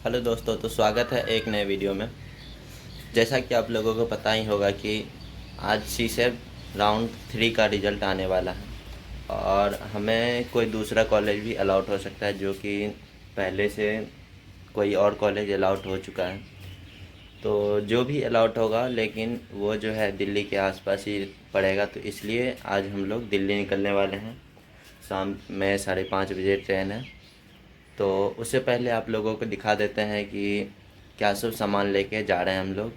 Hello दोस्तों, तो स्वागत है एक नए वीडियो में। जैसा कि आप लोगों को पता ही होगा कि आज सीसेट राउंड 3 का रिज़ल्ट आने वाला है और हमें कोई दूसरा कॉलेज भी अलाउट हो सकता है, जो कि पहले से कोई और कॉलेज अलाउट हो चुका है। तो जो भी अलाउट होगा, लेकिन वो जो है दिल्ली के आसपास ही पड़ेगा, तो इसलिए आज हम लोग दिल्ली निकलने वाले हैं। शाम में 5:30 बजे ट्रेन है। तो उससे पहले आप लोगों को दिखा देते हैं कि क्या सब सामान लेके जा रहे हैं हम लोग,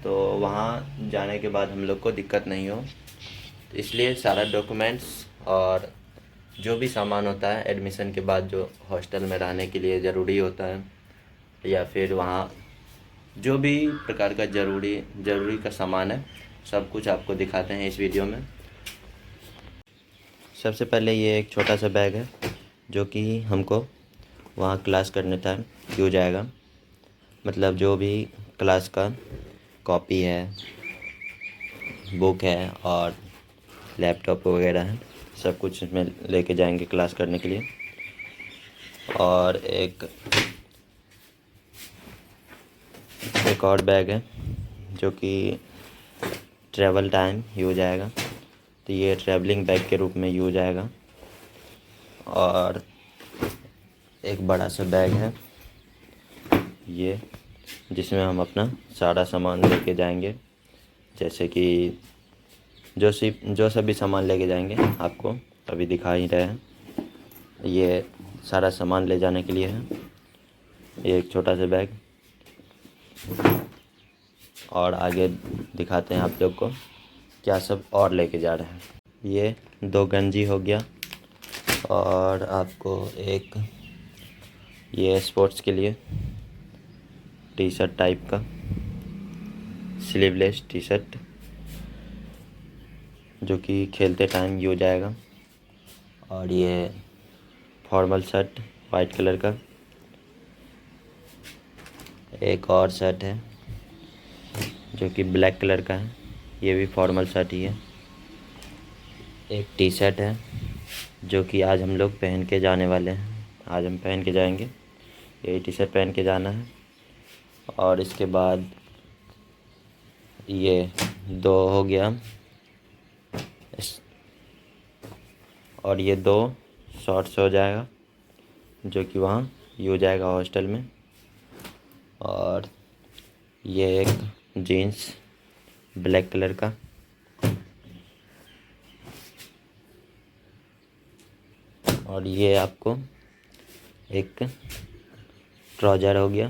तो वहाँ जाने के बाद हम लोग को दिक्कत नहीं हो। तो इसलिए सारा डॉक्यूमेंट्स और जो भी सामान होता है एडमिशन के बाद, जो हॉस्टल में रहने के लिए ज़रूरी होता है, या फिर वहाँ जो भी प्रकार का ज़रूरी का सामान है, सब कुछ आपको दिखाते हैं इस वीडियो में। सबसे पहले ये एक छोटा सा बैग है, जो कि हमको वहाँ क्लास करने टाइम यूज आएगा। मतलब जो भी क्लास का कॉपी है, बुक है और लैपटॉप वगैरह है, सब कुछ इसमें लेके जाएंगे क्लास करने के लिए। और एक और बैग है, जो कि ट्रैवल टाइम यूज आएगा, तो ये ट्रैवलिंग बैग के रूप में यूज आएगा। और एक बड़ा सा बैग है ये, जिसमें हम अपना सारा सामान लेके जाएंगे। जैसे कि जो सभी सामान लेके जाएंगे आपको अभी दिखा ही रहे हैं। ये सारा सामान ले जाने के लिए है ये एक छोटा सा बैग। और आगे दिखाते हैं आप लोग को क्या सब और लेके जा रहे हैं। ये 2 गंजी हो गया, और आपको एक ये स्पोर्ट्स के लिए टी शर्ट टाइप का, स्लीवलेस टी शर्ट, जो कि खेलते टाइम यूज आएगा। और ये फॉर्मल शर्ट वाइट कलर का। एक और शर्ट है जो कि ब्लैक कलर का है, ये भी फॉर्मल शर्ट ही है। एक टी शर्ट है जो कि आज हम लोग पहन के जाने वाले हैं, आज हम पहन के जाएंगे। यही टी शर्ट पहन के जाना है। और इसके बाद ये 2 हो गया, और ये 2 शॉर्ट्स हो जाएगा, जो कि वहाँ यूज आएगा हॉस्टल में। और ये एक जीन्स ब्लैक कलर का। और ये आपको एक ट्राउज़र हो गया।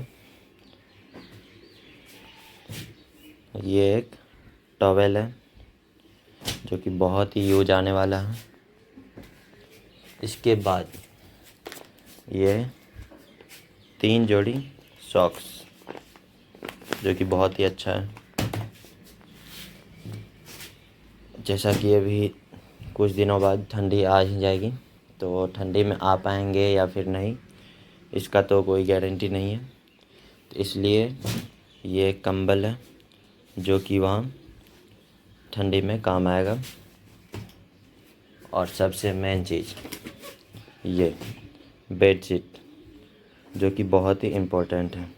ये एक टॉवेल है, जो कि बहुत ही यूज आने वाला है। इसके बाद ये 3 जोड़ी सॉक्स, जो कि बहुत ही अच्छा है। जैसा कि अभी कुछ दिनों बाद ठंडी आ ही जाएगी, तो ठंडी में आ पाएंगे या फिर नहीं, इसका तो कोई गारंटी नहीं है। तो इसलिए ये कंबल है, जो कि वहाँ ठंडी में काम आएगा। और सबसे मेन चीज़ ये बेडशीट, जो कि बहुत ही इम्पोर्टेंट है।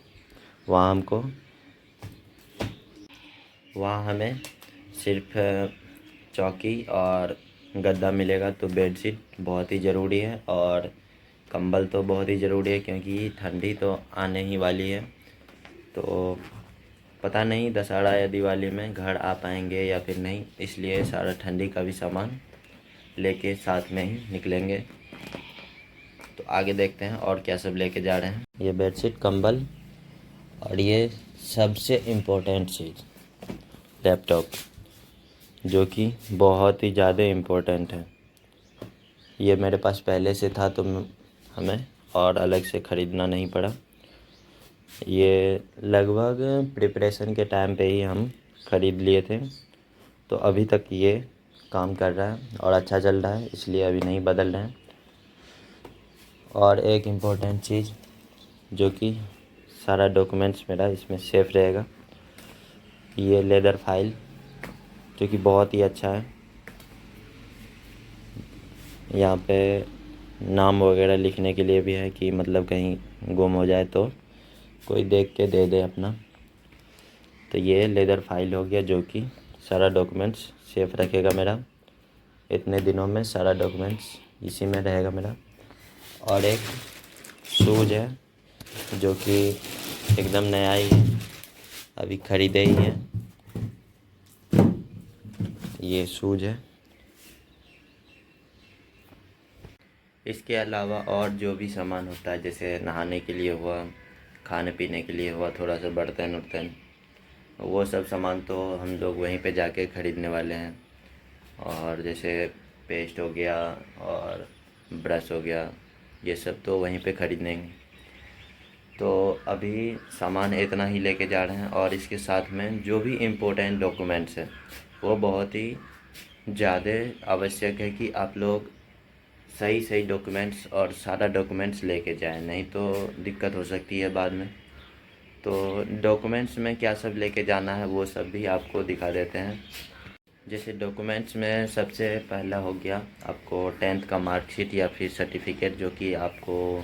वहाँ हमें सिर्फ चौकी और गद्दा मिलेगा, तो बेडशीट बहुत ही ज़रूरी है। और कंबल तो बहुत ही ज़रूरी है, क्योंकि ठंडी तो आने ही वाली है। तो पता नहीं दशहरा या दिवाली में घर आ पाएंगे या फिर नहीं, इसलिए सारा ठंडी का भी सामान लेके साथ में ही निकलेंगे। तो आगे देखते हैं और क्या सब लेके जा रहे हैं। ये बेडशीट, कंबल, और ये सबसे इम्पोर्टेंट चीज़ लैपटॉप, जो कि बहुत ही ज़्यादा इम्पोर्टेंट है। ये मेरे पास पहले से था, तो हमें और अलग से ख़रीदना नहीं पड़ा। ये लगभग प्रिपरेशन के टाइम पे ही हम ख़रीद लिए थे, तो अभी तक ये काम कर रहा है और अच्छा चल रहा है, इसलिए अभी नहीं बदल रहे हैं। और एक इम्पोर्टेंट चीज़, जो कि सारा डॉक्यूमेंट्स मेरा इसमें सेफ रहेगा, ये लेदर फाइल, जो कि बहुत ही अच्छा है। यहाँ पे नाम वगैरह लिखने के लिए भी है, कि मतलब कहीं गुम हो जाए तो कोई देख के दे दे अपना। तो ये लेदर फाइल हो गया जो कि सारा डॉक्यूमेंट्स सेफ रखेगा मेरा। इतने दिनों में सारा डॉक्यूमेंट्स इसी में रहेगा मेरा। और एक शूज़ है जो कि एकदम नया ही है, अभी ख़रीदे ही है। ये शूज़ है। इसके अलावा और जो भी सामान होता है, जैसे नहाने के लिए हुआ, खाने पीने के लिए हुआ, थोड़ा सा बर्तन उर्तन, वो सब सामान तो हम लोग वहीं पे जाके ख़रीदने वाले हैं। और जैसे पेस्ट हो गया और ब्रश हो गया, ये सब तो वहीं पे ख़रीदेंगे। तो अभी सामान इतना ही लेके जा रहे हैं। और इसके साथ में जो भी इम्पोर्टेंट डॉक्यूमेंट्स हैं वो बहुत ही ज़्यादा आवश्यक है कि आप लोग सही सही डॉक्यूमेंट्स और सारा डॉक्यूमेंट्स लेके जाएं, नहीं तो दिक्कत हो सकती है बाद में। तो डॉक्यूमेंट्स में क्या सब लेके जाना है वो सब भी आपको दिखा देते हैं। जैसे डॉक्यूमेंट्स में सबसे पहला हो गया आपको 10th का मार्कशीट या फिर सर्टिफिकेट, जो कि आपको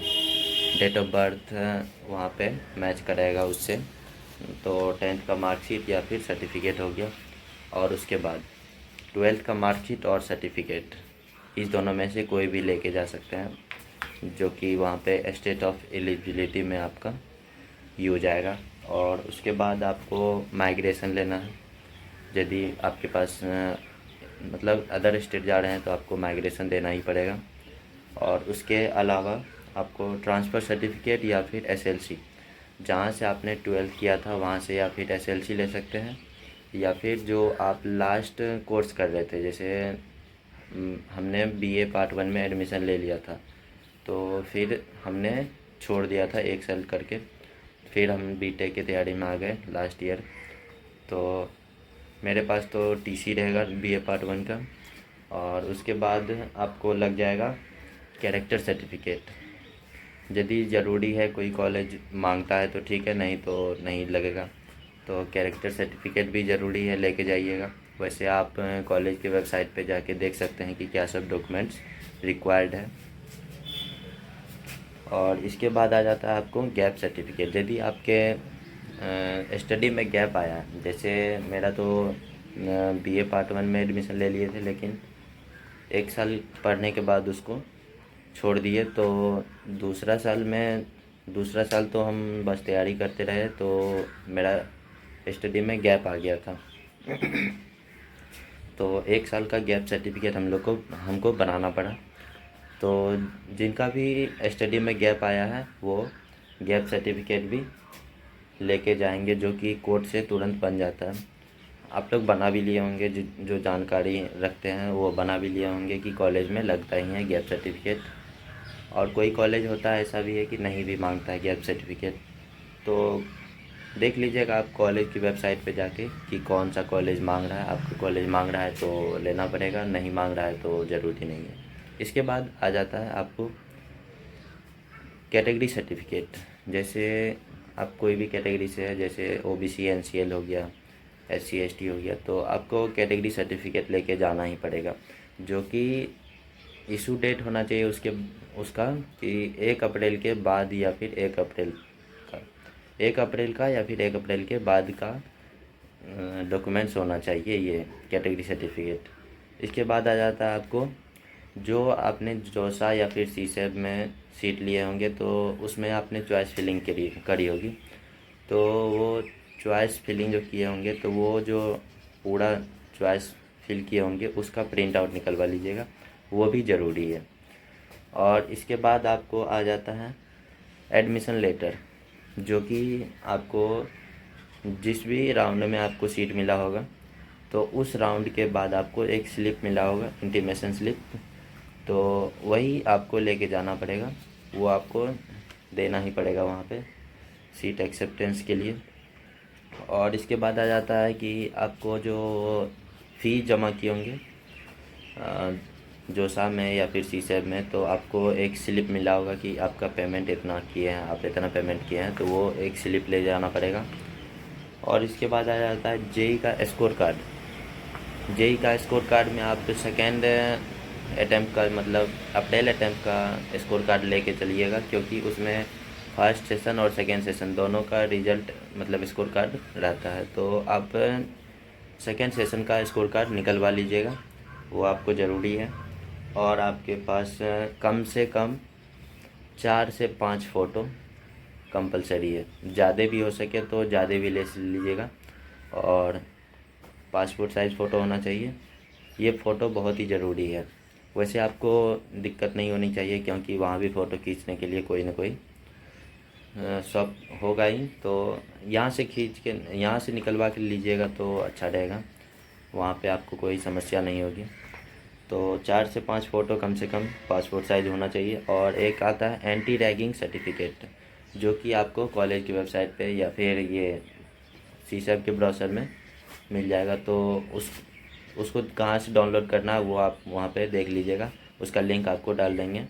डेट ऑफ बर्थ वहाँ पे मैच करेगा उससे। तो 10th का मार्कशीट या फिर सर्टिफिकेट हो गया। और उसके बाद 12th का मार्कशीट और सर्टिफिकेट, इस दोनों में से कोई भी लेके जा सकते हैं, जो कि वहाँ पे स्टेट ऑफ एलिजिबिलिटी में आपका यूज आएगा। और उसके बाद आपको माइग्रेशन लेना है। यदि आपके पास मतलब अदर स्टेट जा रहे हैं तो आपको माइग्रेशन देना ही पड़ेगा। और उसके अलावा आपको ट्रांसफ़र सर्टिफिकेट या फिर एसएलसी, जहाँ से आपने 12th किया था वहाँ से, या फिर एसएलसी ले सकते हैं, या फिर जो आप लास्ट कोर्स कर रहे थे। जैसे हमने बीए पार्ट 1 में एडमिशन ले लिया था, तो फिर हमने छोड़ दिया था 1 साल करके, फिर हम बीटेक की तैयारी में आ गए लास्ट ईयर। तो मेरे पास तो टीसी रहेगा बीए पार्ट 1 का। और उसके बाद आपको लग जाएगा कैरेक्टर सर्टिफिकेट। यदि ज़रूरी है, कोई कॉलेज मांगता है तो ठीक है, नहीं तो नहीं लगेगा। तो कैरेक्टर सर्टिफिकेट भी ज़रूरी है, लेके जाइएगा। वैसे आप कॉलेज की वेबसाइट पे जाके देख सकते हैं कि क्या सब डॉक्यूमेंट्स रिक्वायर्ड है। और इसके बाद आ जाता है आपको गैप सर्टिफिकेट। यदि आपके स्टडी में गैप आया है, जैसे मेरा तो बीए पार्ट 1 में एडमिशन ले लिए थे, लेकिन 1 साल पढ़ने के बाद उसको छोड़ दिए। तो दूसरा साल तो हम बस तैयारी करते रहे, तो मेरा स्टडी में गैप आ गया था। तो 1 साल का गैप सर्टिफिकेट हमको बनाना पड़ा। तो जिनका भी स्टडी में गैप आया है वो गैप सर्टिफिकेट भी लेके जाएंगे, जो कि कोर्ट से तुरंत बन जाता है। आप लोग बना भी लिए होंगे, जो जानकारी रखते हैं वो बना भी लिए होंगे कि कॉलेज में लगता ही है गैप सर्टिफिकेट। और कोई कॉलेज होता है ऐसा भी है कि नहीं भी मांगता है गैप सर्टिफिकेट। तो देख लीजिएगा आप कॉलेज की वेबसाइट पे जाके कि कौन सा कॉलेज मांग रहा है। आपका कॉलेज मांग रहा है तो लेना पड़ेगा, नहीं मांग रहा है तो ज़रूरी नहीं है। इसके बाद आ जाता है आपको कैटेगरी सर्टिफिकेट। जैसे आप कोई भी कैटेगरी से है, जैसे ओबीसी एनसीएल हो गया, एससी एसटी हो गया, तो आपको कैटेगरी सर्टिफिकेट लेके जाना ही पड़ेगा, जो कि इशू डेट होना चाहिए उसका कि 1 अप्रैल के बाद या फिर 1 अप्रैल का या फिर 1 अप्रैल के बाद का डॉक्यूमेंट्स होना चाहिए ये कैटेगरी सर्टिफिकेट। इसके बाद आ जाता है आपको जो आपने जोसा या फिर सीसेब में सीट लिए होंगे, तो उसमें आपने चॉइस फिलिंग करी होगी। तो वो चॉइस फिलिंग जो किए होंगे, तो वो जो पूरा चॉइस फिल किए होंगे उसका प्रिंट आउट निकलवा लीजिएगा, वो भी ज़रूरी है। और इसके बाद आपको आ जाता है एडमिशन लेटर, जो कि आपको जिस भी राउंड में आपको सीट मिला होगा, तो उस राउंड के बाद आपको एक स्लिप मिला होगा, इंटीमेशन स्लिप, तो वही आपको लेके जाना पड़ेगा। वो आपको देना ही पड़ेगा वहाँ पे सीट एक्सेप्टेंस के लिए। और इसके बाद आ जाता है कि आपको जो फ़ीस जमा किए होंगे जोसा में या फिर सीसेब में, तो आपको एक स्लिप मिला होगा कि आपका पेमेंट इतना किए हैं, आप इतना पेमेंट किए हैं, तो वो एक स्लिप ले जाना पड़ेगा। और इसके बाद आ जाता है जेई का स्कोर कार्ड। जेई का स्कोर कार्ड में आप सेकेंड अटैम्प्ट का मतलब अप्रैल अटैम्प्ट का स्कोर कार्ड लेके चलिएगा, क्योंकि उसमें फर्स्ट सेशन और सेकेंड सेशन दोनों का रिजल्ट मतलब स्कोर कार्ड रहता है। तो आप सेकेंड सेशन का स्कोर कार्ड निकलवा लीजिएगा, वो आपको ज़रूरी है। और आपके पास कम से कम 4 से 5 फ़ोटो कंपलसरी है, ज़्यादा भी हो सके तो ज़्यादा भी ले लीजिएगा। और पासपोर्ट साइज़ फ़ोटो होना चाहिए, ये फ़ोटो बहुत ही ज़रूरी है। वैसे आपको दिक्कत नहीं होनी चाहिए, क्योंकि वहाँ भी फ़ोटो खींचने के लिए कोई ना कोई शॉप होगा ही। तो यहाँ से खींच के यहाँ से निकलवा के लीजिएगा तो अच्छा रहेगा, वहाँ पे आपको कोई समस्या नहीं होगी। तो 4 से 5 फ़ोटो कम से कम पासपोर्ट साइज़ होना चाहिए। और एक आता है एंटी रैगिंग सर्टिफिकेट, जो कि आपको कॉलेज की वेबसाइट पे या फिर ये सीसैप के ब्राउज़र में मिल जाएगा। तो उसको कहाँ से डाउनलोड करना है वो आप वहाँ पे देख लीजिएगा, उसका लिंक आपको डाल देंगे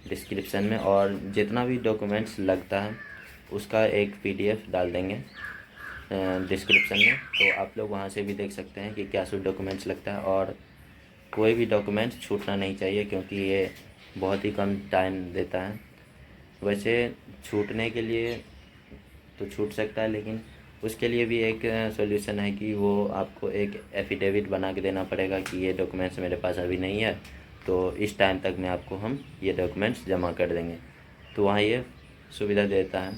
डिस्क्रिप्शन में। और जितना भी डॉक्यूमेंट्स लगता है उसका एक PDF डाल देंगे डिस्क्रिप्शन में, तो आप लोग वहाँ से भी देख सकते हैं कि क्या सब डॉक्यूमेंट्स लगता है। और कोई भी डॉक्यूमेंट्स छूटना नहीं चाहिए, क्योंकि ये बहुत ही कम टाइम देता है। वैसे छूटने के लिए तो छूट सकता है, लेकिन उसके लिए भी एक सॉल्यूशन है कि वो आपको एक एफिडेविट बना के देना पड़ेगा कि ये डॉक्यूमेंट्स मेरे पास अभी नहीं है, तो इस टाइम तक में आपको हम ये डॉक्यूमेंट्स जमा कर देंगे। तो वहाँ ये सुविधा देता है।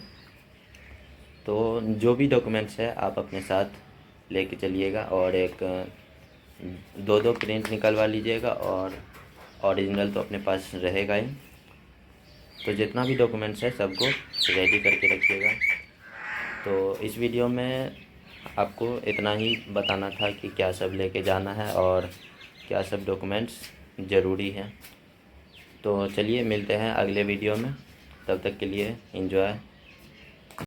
तो जो भी डॉक्यूमेंट्स है आप अपने साथ लेके चलिएगा, और एक 2 प्रिंट निकलवा लीजिएगा, और ओरिजिनल तो अपने पास रहेगा ही। तो जितना भी डॉक्यूमेंट्स है सबको रेडी करके रखिएगा। तो इस वीडियो में आपको इतना ही बताना था कि क्या सब लेके जाना है और क्या सब डॉक्यूमेंट्स ज़रूरी हैं। तो चलिए मिलते हैं अगले वीडियो में, तब तक के लिए एंजॉय।